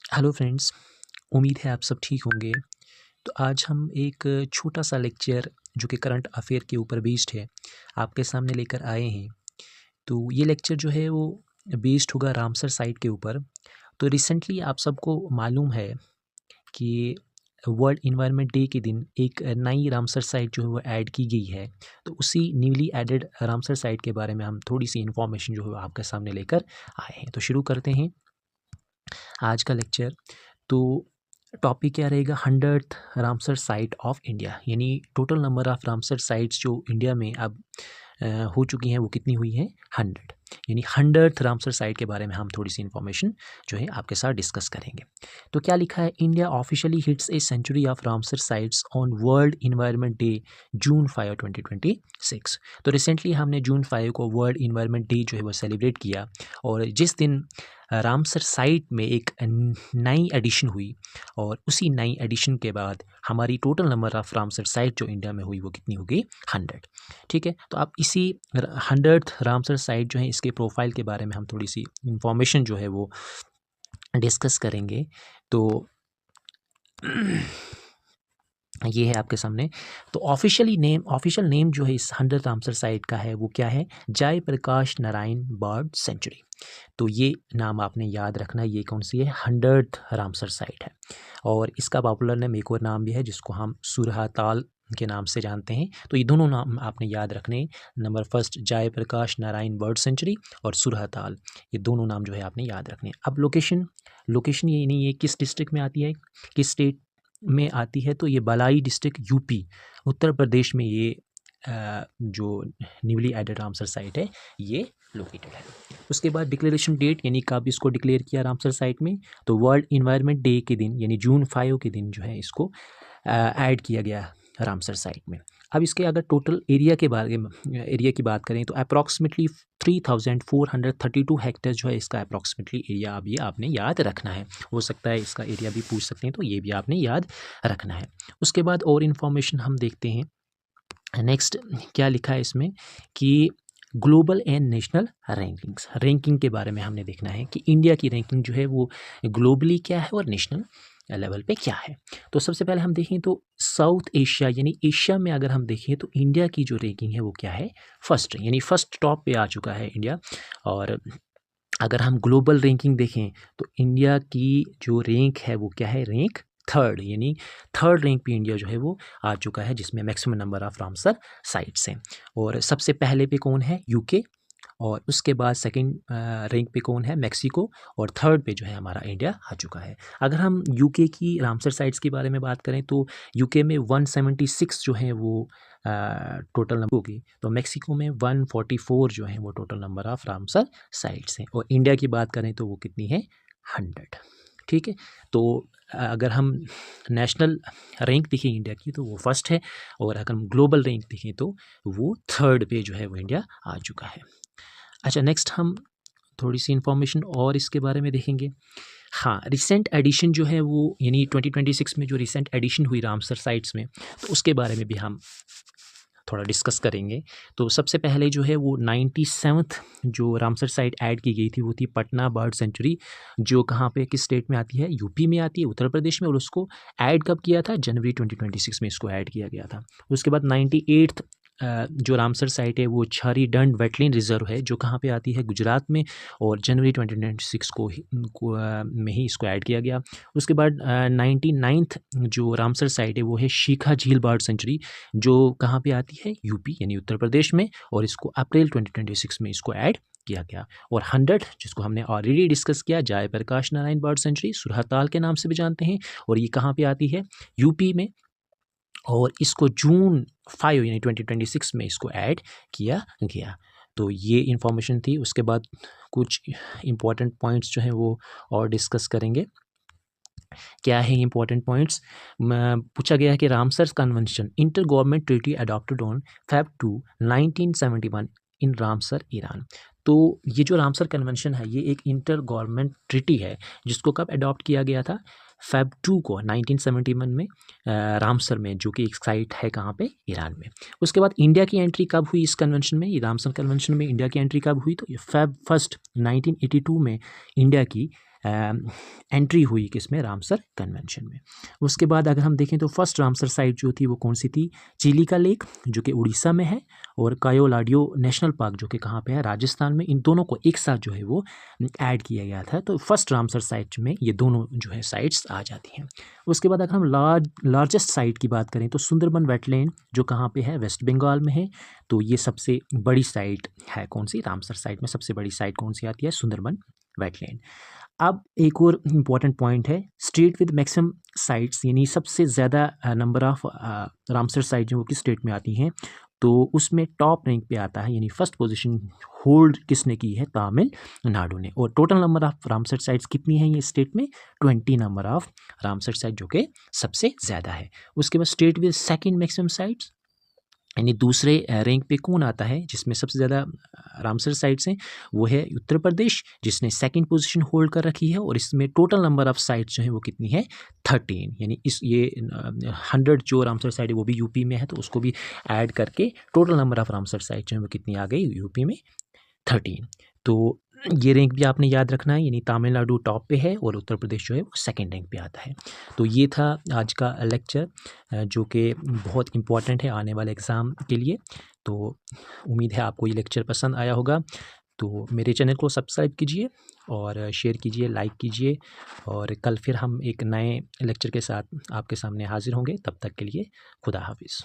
Hello friends, उम्मीद है आप सब ठीक होंगे। तो आज हम एक छोटा सा लेक्चर जो कि करंट अफेयर के ऊपर बेस्ड है, आपके सामने लेकर आए हैं। तो ये लेक्चर जो है वो बेस्ड होगा रामसर साइट के ऊपर। तो रिसेंटली आप सबको मालूम है कि वर्ल्ड इन्वायरमेंट डे के दिन एक नई रामसर साइट जो है वो ऐड की गई है। तो उसी न्यूली एडेड रामसर साइट के बारे में हम थोड़ी सी इन्फॉर्मेशन जो है वो आपके सामने लेकर आए हैं। तो शुरू करते हैं आज का लेक्चर। तो टॉपिक क्या रहेगा? 100th Ramsar site of India, यानी total number of Ramsar sites जो इंडिया में अब हो चुकी हैं वो कितनी हुई है? 100, यानी 100th रामसर साइट के बारे में हम थोड़ी सी इन्फॉर्मेशन जो है आपके साथ डिस्कस करेंगे। तो क्या लिखा है? India officially hits a century of Ramsar sites on world environment day June 5, 2026। तो रिसेंटली हमने जून 5 को वर्ल्ड इन्वायरमेंट डे जो है वो सेलिब्रेट किया, और जिस दिन रामसर साइट में एक नई एडिशन हुई, और उसी नई एडिशन के बाद हमारी total number of Ramsar site जो इंडिया में हुई वो कितनी हो गई? 100। ठीक है, तो आप इसी 100th रामसर साइट जो है इसके प्रोफाइल के बारे में हम थोड़ी सी इंफॉर्मेशन जो है वो डिस्कस करेंगे। तो ये है आपके सामने। तो ऑफिशियल नेम जो है इस 100th रामसर साइट का है वो क्या है? Jayaprakash Narayan bird sanctuary. तो ये नाम आपने याद रखना, ये कौन सी है? 100th रामसर साइट है। और इसका पॉपुलर नेम एक और नाम भी है जिसको हम सुरहाताल के नाम से जानते हैं। तो ये दोनों नाम आपने याद रखने, number first Jayaprakash Narayan bird sanctuary और सुरहाताल, ये दोनों नाम जो है आपने याद रखने। अब लोकेशन ये नहीं, ये किस डिस्ट्रिक्ट में आती है, किस स्टेट में आती है? तो ये बलाई डिस्ट्रिक्ट, यूपी, उत्तर प्रदेश में ये जो न्यूली एडेड रामसर साइट है ये लोकेटेड है। उसके बाद डिक्लेरेशन डेट, यानी कब इसको डिक्लेयर किया रामसर साइट में? तो वर्ल्ड इन्वायरमेंट डे के दिन, यानी जून 5 के दिन जो है इसको ऐड किया गया रामसर साइट में। अब इसके अगर टोटल एरिया की बात करें तो अप्रॉक्सीमेटली 3432 हेक्टेयर जो है इसका अप्रॉक्सीमेटली एरिया। अब ये आपने याद रखना है, हो सकता है इसका एरिया भी पूछ सकते हैं, तो ये भी आपने याद रखना है। उसके बाद और इन्फॉर्मेशन हम देखते हैं। नेक्स्ट क्या लिखा है इसमें कि ग्लोबल एंड नेशनल रैंकिंग के बारे में हमने देखना है कि इंडिया की रैंकिंग जो है वो ग्लोबली क्या है और नेशनल लेवल पे क्या है। तो सबसे पहले हम देखें तो साउथ एशिया, यानी एशिया में अगर हम देखें तो इंडिया की जो रैंकिंग है वो क्या है? फर्स्ट, यानी फर्स्ट टॉप पे आ चुका है इंडिया। और अगर हम ग्लोबल रैंकिंग देखें तो इंडिया की जो रैंक है वो क्या है? रैंक थर्ड, यानी थर्ड रैंक पे इंडिया जो है वो आ चुका है, जिसमें maximum number of Ramsar sites हैं। और सबसे पहले पे कौन है? यूके। और उसके बाद सेकंड रैंक पे कौन है? मैक्सिको। और थर्ड पे जो है हमारा इंडिया आ चुका है। अगर हम यूके की रामसर साइट्स के बारे में बात करें तो यूके में 176 जो है वो टोटल नंबर होगी। तो मैक्सिको में 144 जो है वो total number of Ramsar sites हैं। और इंडिया की बात करें तो वो कितनी है? 100। ठीक है, तो अगर हम नेशनल रैंक देखें इंडिया की तो वो फर्स्ट है, और अगर हम ग्लोबल रैंक देखें तो वो थर्ड पे जो है वो इंडिया आ चुका है। अच्छा, नेक्स्ट हम थोड़ी सी इन्फॉर्मेशन और इसके बारे में देखेंगे। हाँ, रिसेंट एडिशन जो है वो, यानी 2026 में जो रिसेंट एडिशन हुई रामसर साइट्स में, तो उसके बारे में भी हम थोड़ा डिस्कस करेंगे। तो सबसे पहले जो है वो 97th जो रामसर साइट ऐड की गई थी वो थी पटना बर्ड सेंचुरी, जो कहाँ पे, किस स्टेट में आती है? यूपी में आती है, उत्तर प्रदेश में। और उसको ऐड कब किया था? जनवरी 2026 में इसको ऐड किया गया था। उसके बाद 98th जो रामसर साइट है वो छारी डंड वेटलैंड रिजर्व है, जो कहाँ पे आती है? गुजरात में। और जनवरी 2026 में ही इसको ऐड किया गया। उसके बाद 99th जो रामसर साइट है वो है शिखा झील बर्ड सेंचुरी, जो कहाँ पे आती है? यूपी, यानी उत्तर प्रदेश में। और इसको अप्रैल 2026 में इसको ऐड किया गया। और 100 जिसको हमने ऑलरेडी डिस्कस किया, जयप्रकाश नारायण बर्ड सेंचुरी, सुरहाताल के नाम से भी जानते हैं, और ये कहाँ पे आती है? यूपी में। और इसको जून 5 यानी 2026 में इसको ऐड किया गया। तो ये इन्फॉर्मेशन थी। उसके बाद कुछ इम्पॉर्टेंट पॉइंट्स जो हैं वो और डिस्कस करेंगे। क्या है इंपॉर्टेंट पॉइंट्स? पूछा गया है कि Ramsar convention inter government treaty adopted on Feb 2, 1971 in Ramsar, Iran. तो ये जो रामसर कन्वेंशन है ये एक इंटर गवर्नमेंट ट्रीटी है, जिसको कब अडॉप्ट किया गया था? Feb 2 को 1971 में रामसर में, जो कि एक साइट है कहाँ पे? ईरान में। उसके बाद इंडिया की एंट्री कब हुई इस कन्वेंशन में? ये रामसर कन्वेंशन में इंडिया की एंट्री कब हुई? तो Feb 1, 1982 में इंडिया की एंट्री हुई किसमें, रामसर कन्वेंशन में। उसके बाद अगर हम देखें तो फर्स्ट रामसर साइट जो थी वो कौन सी थी, चिलिका लेक जो कि उड़ीसा में है, और कायो लाडियो नेशनल पार्क जो कि कहाँ पे है, राजस्थान में। इन दोनों को एक साथ जो है वो ऐड किया गया था। तो फर्स्ट रामसर साइट में ये दोनों जो है साइट्स आ जाती हैं। उसके बाद अगर हम लार्जेस्ट साइट की बात करें तो सुंदरबन वेटलैंड जो कहाँ पे है, वेस्ट बंगाल में है। तो ये सबसे बड़ी साइट है कौन सी, रामसर साइट में सबसे बड़ी साइट कौन सी आती है, सुंदरबन वेटलैंड। अब एक और इम्पॉर्टेंट पॉइंट है, स्टेट विद मैक्सिमम साइट्स, यानी सबसे ज़्यादा नंबर ऑफ रामसर साइट जो किस स्टेट में आती हैं, तो उसमें टॉप रैंक पे आता है, यानी फर्स्ट पोजीशन होल्ड किसने की है, तमिलनाडु ने। और total number of Ramsar sites कितनी है ये स्टेट में, 20 नंबर ऑफ रामसर साइट जो कि सबसे ज़्यादा है। उसके बाद state with second maximum sites, यानी दूसरे रैंक पे कौन आता है जिसमें सबसे ज़्यादा रामसर साइट्स हैं, वो है उत्तर प्रदेश जिसने सेकंड पोजीशन होल्ड कर रखी है। और इसमें टोटल नंबर ऑफ साइट्स जो है वो कितनी है, 13, यानी इस ये 100 जो रामसर साइट है वो भी यूपी में है, तो उसको भी ऐड करके total number of Ramsar site जो है वो कितनी आ गई, यूपी में 13। तो ये रैंक भी आपने याद रखना है, यानी तमिलनाडु टॉप पे है और उत्तर प्रदेश जो है वो सेकंड रैंक पे आता है। तो ये था आज का लेक्चर जो कि बहुत इम्पॉर्टेंट है आने वाले एग्ज़ाम के लिए। तो उम्मीद है आपको ये लेक्चर पसंद आया होगा। तो मेरे चैनल को सब्सक्राइब कीजिए और शेयर कीजिए, लाइक कीजिए, और कल फिर हम एक नए लेक्चर के साथ आपके सामने हाज़िर होंगे। तब तक के लिए खुदा हाफिज़।